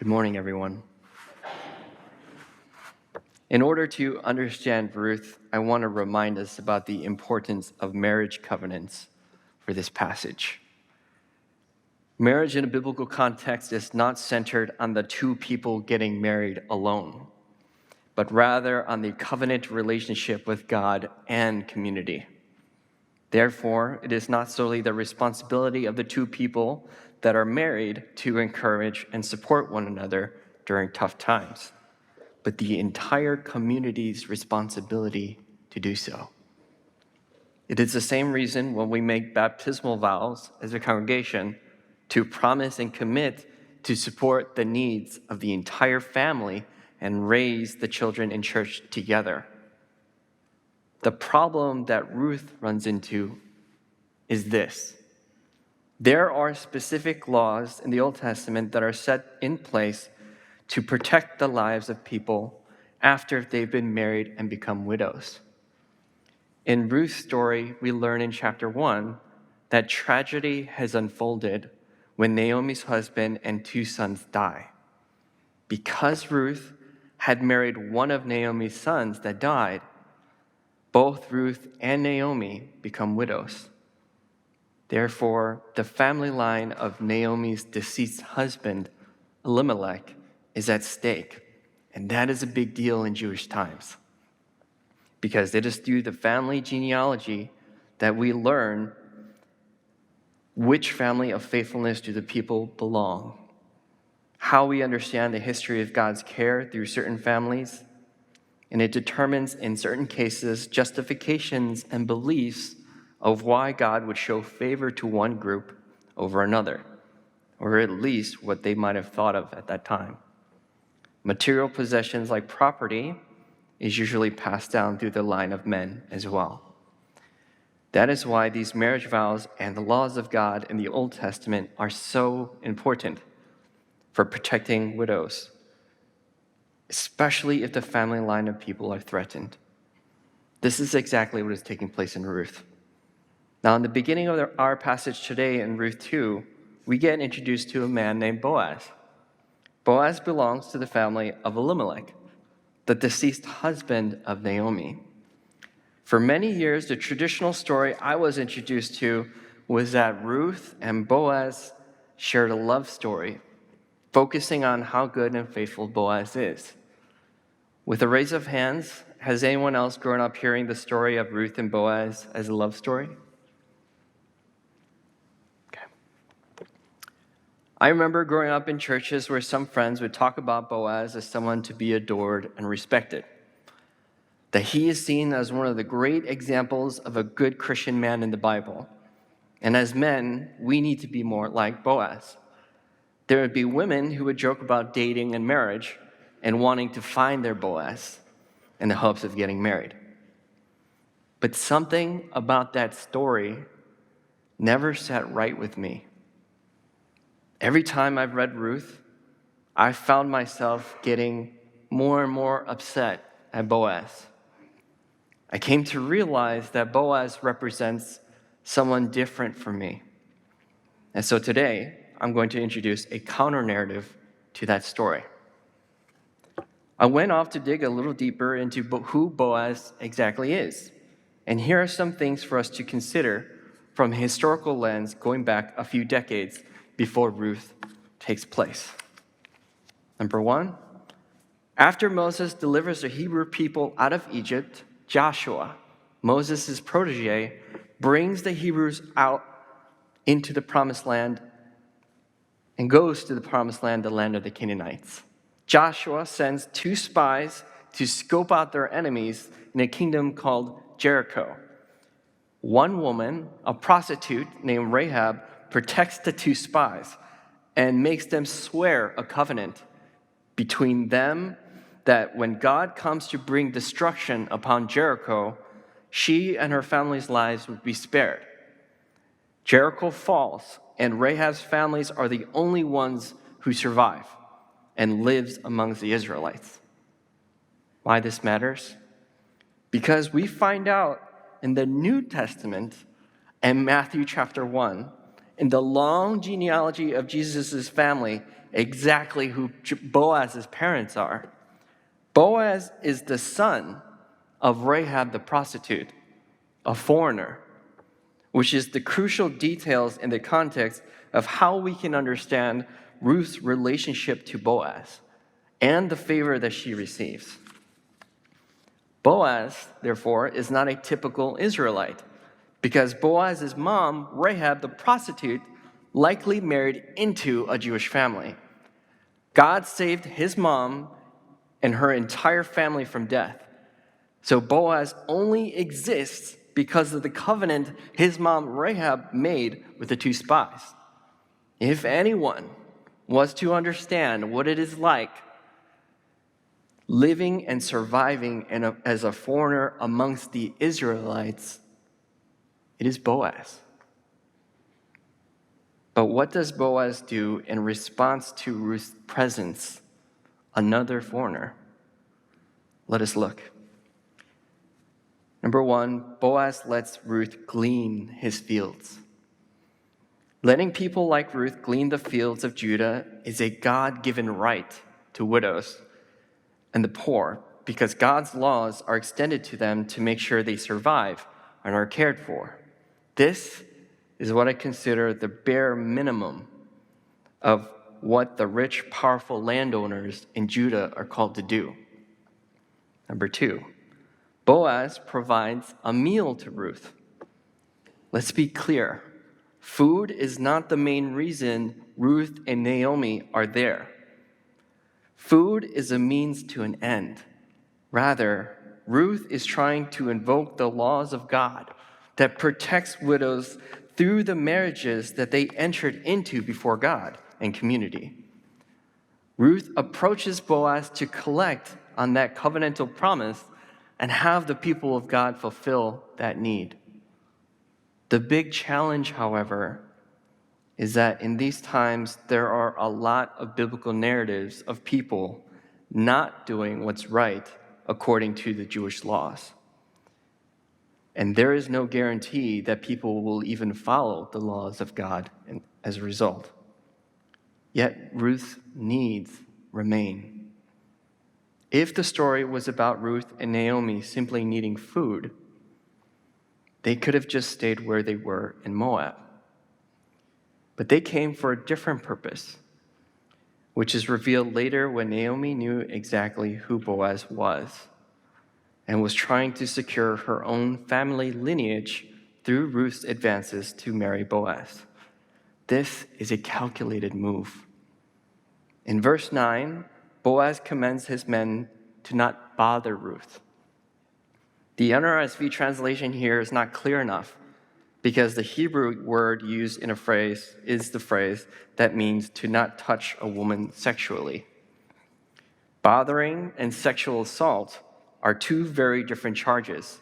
Good morning, everyone. In order to understand Ruth, I want to remind us about the importance of marriage covenants for this passage. Marriage in a biblical context is not centered on the two people getting married alone, but rather on the covenant relationship with God and community. Therefore, it is not solely the responsibility of the two people that are married to encourage and support one another during tough times, but the entire community's responsibility to do so. It is the same reason when we make baptismal vows as a congregation to promise and commit to support the needs of the entire family and raise the children in church together. The problem that Ruth runs into is this. There are specific laws in the Old Testament that are set in place to protect the lives of people after they've been married and become widows. In Ruth's story, we learn in chapter 1 that tragedy has unfolded when Naomi's husband and two sons die. Because Ruth had married one of Naomi's sons that died, both Ruth and Naomi become widows. Therefore, the family line of Naomi's deceased husband, Elimelech, is at stake. And that is a big deal in Jewish times, because it is through the family genealogy that we learn which family of faithfulness do the people belong, how we understand the history of God's care through certain families, and it determines, in certain cases, justifications and beliefs of why God would show favor to one group over another, or at least what they might have thought of at that time. Material possessions like property is usually passed down through the line of men as well. That is why these marriage vows and the laws of God in the Old Testament are so important for protecting widows, especially if the family line of people are threatened. This is exactly what is taking place in Ruth. Now, in the beginning of our passage today in Ruth 2, we get introduced to a man named Boaz. Boaz belongs to the family of Elimelech, the deceased husband of Naomi. For many years, the traditional story I was introduced to was that Ruth and Boaz shared a love story, focusing on how good and faithful Boaz is. With a raise of hands, has anyone else grown up hearing the story of Ruth and Boaz as a love story? I remember growing up in churches where some friends would talk about Boaz as someone to be adored and respected, that he is seen as one of the great examples of a good Christian man in the Bible. And as men, we need to be more like Boaz. There would be women who would joke about dating and marriage and wanting to find their Boaz in the hopes of getting married. But something about that story never sat right with me. Every time I've read Ruth, I found myself getting more and more upset at Boaz. I came to realize that Boaz represents someone different from me. And so today, I'm going to introduce a counter-narrative to that story. I went off to dig a little deeper into who Boaz exactly is. And here are some things for us to consider from a historical lens going back a few decades before Ruth takes place. Number one, after Moses delivers the Hebrew people out of Egypt, Joshua, Moses' protege, brings the Hebrews out into the promised land and goes to the promised land, the land of the Canaanites. Joshua sends two spies to scope out their enemies in a kingdom called Jericho. One woman, a prostitute named Rahab, protects the two spies and makes them swear a covenant between them that when God comes to bring destruction upon Jericho, she and her family's lives would be spared. Jericho falls, and Rahab's families are the only ones who survive and lives amongst the Israelites. Why this matters? Because we find out in the New Testament and Matthew chapter 1, in the long genealogy of Jesus' family, exactly who Boaz's parents are. Boaz is the son of Rahab the prostitute, a foreigner, which is the crucial details in the context of how we can understand Ruth's relationship to Boaz and the favor that she receives. Boaz, therefore, is not a typical Israelite because Boaz's mom, Rahab the prostitute, likely married into a Jewish family. God saved his mom and her entire family from death. So Boaz only exists because of the covenant his mom Rahab made with the two spies. If anyone was to understand what it is like living and surviving as a foreigner amongst the Israelites, it is Boaz. But what does Boaz do in response to Ruth's presence, another foreigner? Let us look. Number one, Boaz lets Ruth glean his fields. Letting people like Ruth glean the fields of Judah is a God-given right to widows and the poor because God's laws are extended to them to make sure they survive and are cared for. This is what I consider the bare minimum of what the rich, powerful landowners in Judah are called to do. Number two, Boaz provides a meal to Ruth. Let's be clear. Food is not the main reason Ruth and Naomi are there. Food is a means to an end. Rather, Ruth is trying to invoke the laws of God that protects widows through the marriages that they entered into before God and community. Ruth approaches Boaz to collect on that covenantal promise and have the people of God fulfill that need. The big challenge, however, is that in these times there are a lot of biblical narratives of people not doing what's right according to the Jewish laws. And there is no guarantee that people will even follow the laws of God as a result. Yet Ruth's needs remain. If the story was about Ruth and Naomi simply needing food, they could have just stayed where they were in Moab. But they came for a different purpose, which is revealed later when Naomi knew exactly who Boaz was and was trying to secure her own family lineage through Ruth's advances to marry Boaz. This is a calculated move. In verse 9, Boaz commands his men to not bother Ruth. The NRSV translation here is not clear enough because the Hebrew word used in a phrase is the phrase that means to not touch a woman sexually. Bothering and sexual assault are two very different charges.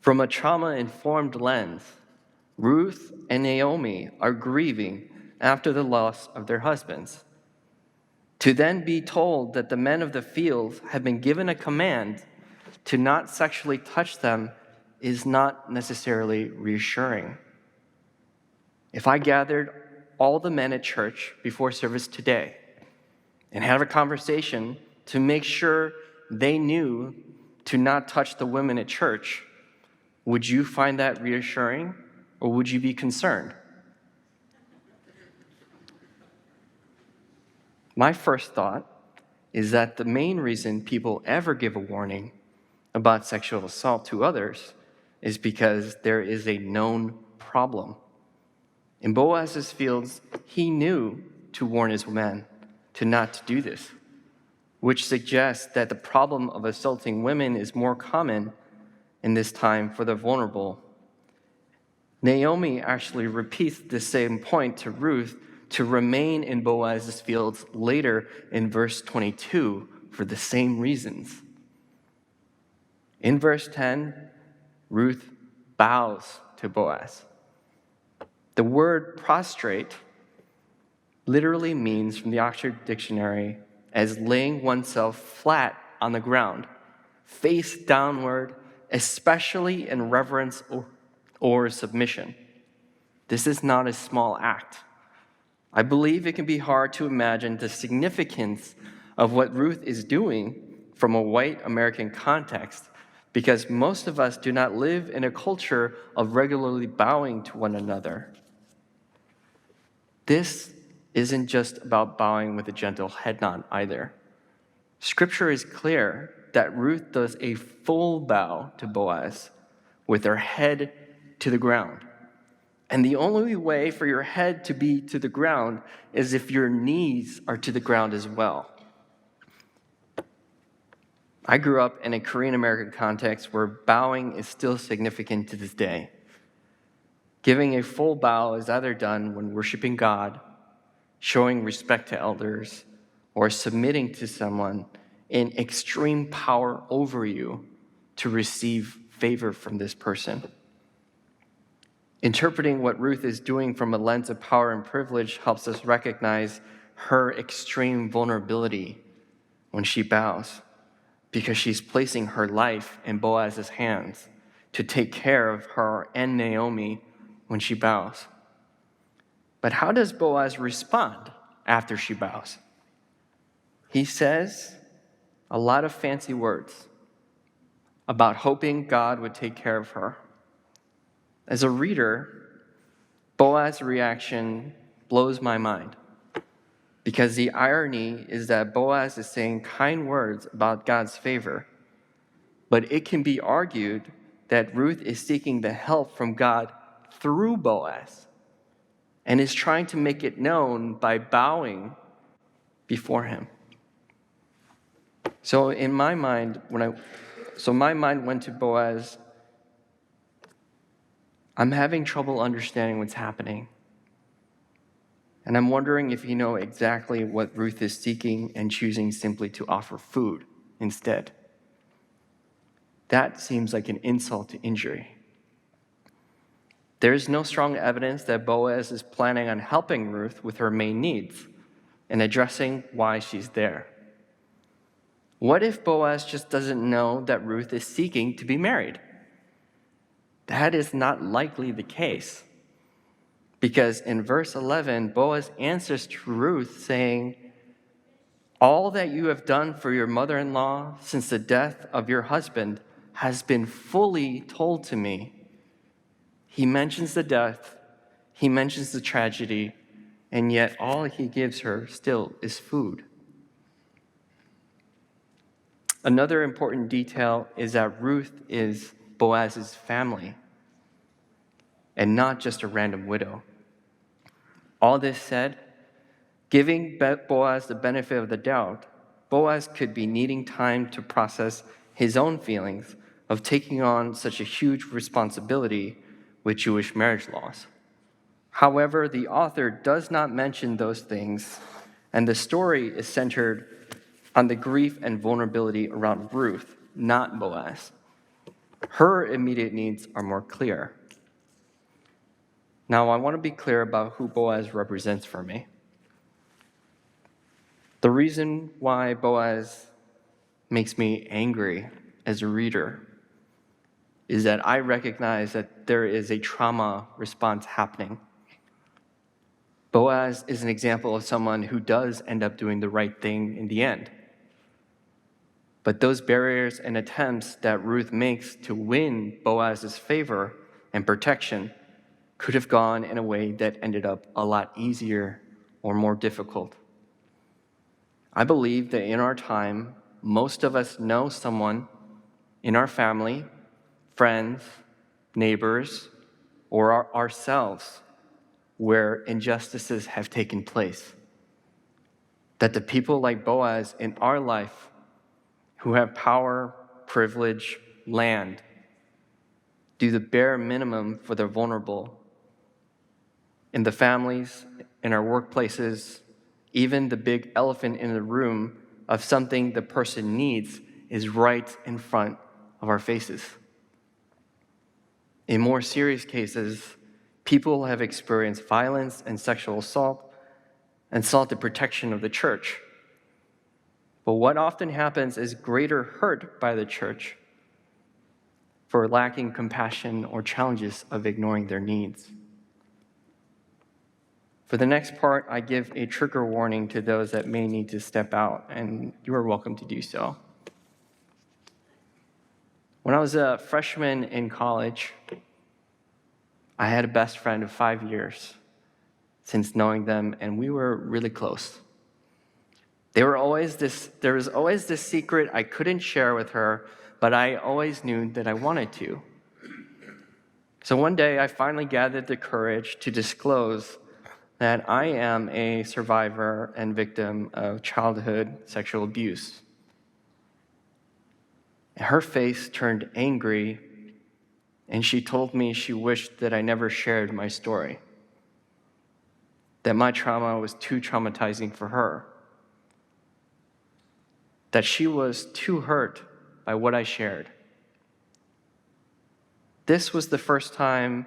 From a trauma-informed lens, Ruth and Naomi are grieving after the loss of their husbands. To then be told that the men of the field have been given a command to not sexually touch them is not necessarily reassuring. If I gathered all the men at church before service today and had a conversation to make sure they knew to not touch the women at church, would you find that reassuring or would you be concerned? My first thought is that the main reason people ever give a warning about sexual assault to others is because there is a known problem. In Boaz's fields, he knew to warn his men to not do this, which suggests that the problem of assaulting women is more common in this time for the vulnerable. Naomi actually repeats the same point to Ruth to remain in Boaz's fields later in verse 22 for the same reasons. In verse 10, Ruth bows to Boaz. The word prostrate literally means, from the Oxford Dictionary, as laying oneself flat on the ground, face downward, especially in reverence or submission. This is not a small act. I believe it can be hard to imagine the significance of what Ruth is doing from a white American context because most of us do not live in a culture of regularly bowing to one another. This isn't just about bowing with a gentle head nod either. Scripture is clear that Ruth does a full bow to Boaz with her head to the ground. And the only way for your head to be to the ground is if your knees are to the ground as well. I grew up in a Korean American context where bowing is still significant to this day. Giving a full bow is either done when worshiping God, showing respect to elders, or submitting to someone in extreme power over you to receive favor from this person. Interpreting what Ruth is doing from a lens of power and privilege helps us recognize her extreme vulnerability when she bows, because she's placing her life in Boaz's hands to take care of her and Naomi when she bows. But how does Boaz respond after she bows? He says a lot of fancy words about hoping God would take care of her. As a reader, Boaz's reaction blows my mind because the irony is that Boaz is saying kind words about God's favor, but it can be argued that Ruth is seeking the help from God through Boaz and is trying to make it known by bowing before him. So in my mind, my mind went to Boaz. I'm having trouble understanding what's happening. And I'm wondering if you know exactly what Ruth is seeking and choosing simply to offer food instead. That seems like an insult to injury. There is no strong evidence that Boaz is planning on helping Ruth with her main needs and addressing why she's there. What if Boaz just doesn't know that Ruth is seeking to be married? That is not likely the case. Because in verse 11, Boaz answers to Ruth saying, "All that you have done for your mother-in-law since the death of your husband has been fully told to me." He mentions the death, he mentions the tragedy, and yet all he gives her still is food. Another important detail is that Ruth is Boaz's family and not just a random widow. All this said, giving Boaz the benefit of the doubt, Boaz could be needing time to process his own feelings of taking on such a huge responsibility with Jewish marriage laws. However, the author does not mention those things, and the story is centered on the grief and vulnerability around Ruth, not Boaz. Her immediate needs are more clear. Now, I want to be clear about who Boaz represents for me. The reason why Boaz makes me angry as a reader is that I recognize that there is a trauma response happening. Boaz is an example of someone who does end up doing the right thing in the end. But those barriers and attempts that Ruth makes to win Boaz's favor and protection could have gone in a way that ended up a lot easier or more difficult. I believe that in our time, most of us know someone in our family, friends, neighbors, or ourselves where injustices have taken place. That the people like Boaz in our life who have power, privilege, land, do the bare minimum for the vulnerable. In the families, in our workplaces, even the big elephant in the room of something the person needs is right in front of our faces. In more serious cases, people have experienced violence and sexual assault and sought the protection of the church. But what often happens is greater hurt by the church for lacking compassion or challenges of ignoring their needs. For the next part, I give a trigger warning to those that may need to step out, and you are welcome to do so. When I was a freshman in college, I had a best friend of 5 years since knowing them, and we were really close. There was always this secret I couldn't share with her, but I always knew that I wanted to. So one day, I finally gathered the courage to disclose that I am a survivor and victim of childhood sexual abuse. Her face turned angry, and she told me she wished that I never shared my story, that my trauma was too traumatizing for her, that she was too hurt by what I shared. This was the first time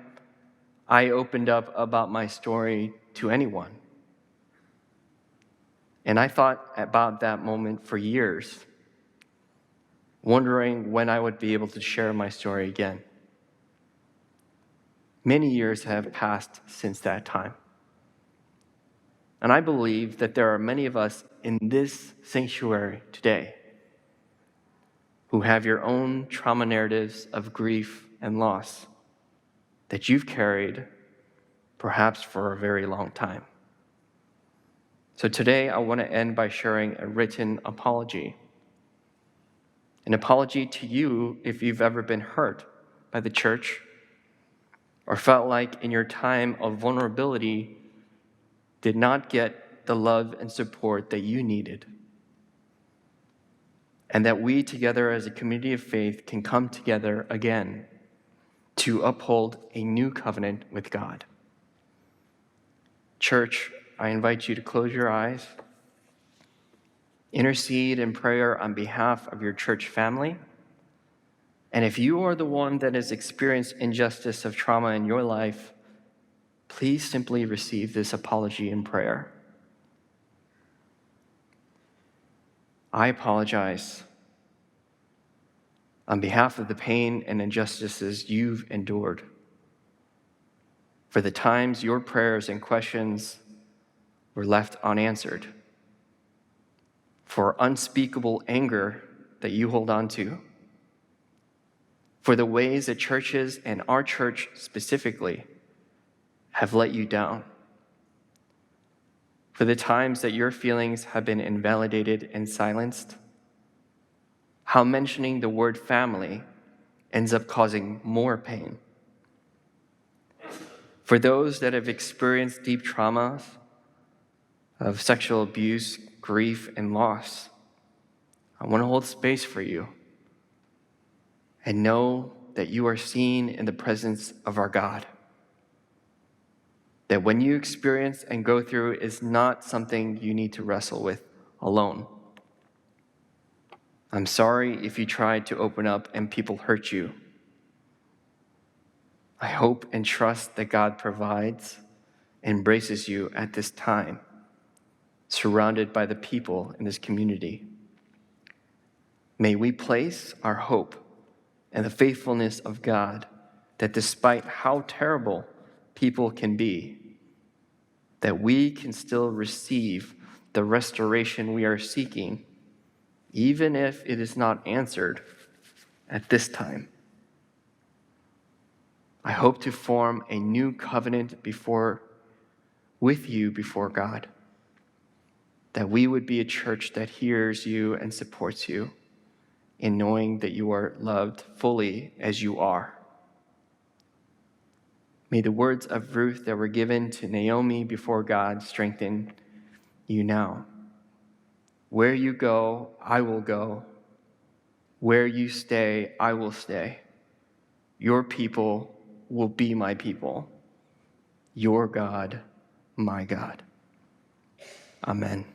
I opened up about my story to anyone. And I thought about that moment for years, wondering when I would be able to share my story again. Many years have passed since that time. And I believe that there are many of us in this sanctuary today who have your own trauma narratives of grief and loss that you've carried perhaps for a very long time. So today I want to end by sharing a written apology. An apology to you if you've ever been hurt by the church or felt like in your time of vulnerability did not get the love and support that you needed. And that we together as a community of faith can come together again to uphold a new covenant with God. Church, I invite you to close your eyes, intercede in prayer on behalf of your church family. And if you are the one that has experienced injustice of trauma in your life, please simply receive this apology in prayer. I apologize on behalf of the pain and injustices you've endured, for the times your prayers and questions were left unanswered, for unspeakable anger that you hold on to, for the ways that churches and our church specifically have let you down, for the times that your feelings have been invalidated and silenced, how mentioning the word family ends up causing more pain. For those that have experienced deep traumas of sexual abuse, grief, and loss, I want to hold space for you and know that you are seen in the presence of our God. That when you experience and go through is not something you need to wrestle with alone. I'm sorry if you tried to open up and people hurt you. I hope and trust that God provides and embraces you at this time, surrounded by the people in this community. May we place our hope in the faithfulness of God, that despite how terrible people can be, that we can still receive the restoration we are seeking, even if it is not answered at this time. I hope to form a new covenant with you before God, that we would be a church that hears you and supports you in knowing that you are loved fully as you are. May the words of Ruth that were given to Naomi before God strengthen you now. Where you go, I will go. Where you stay, I will stay. Your people will be my people. Your God, my God. Amen.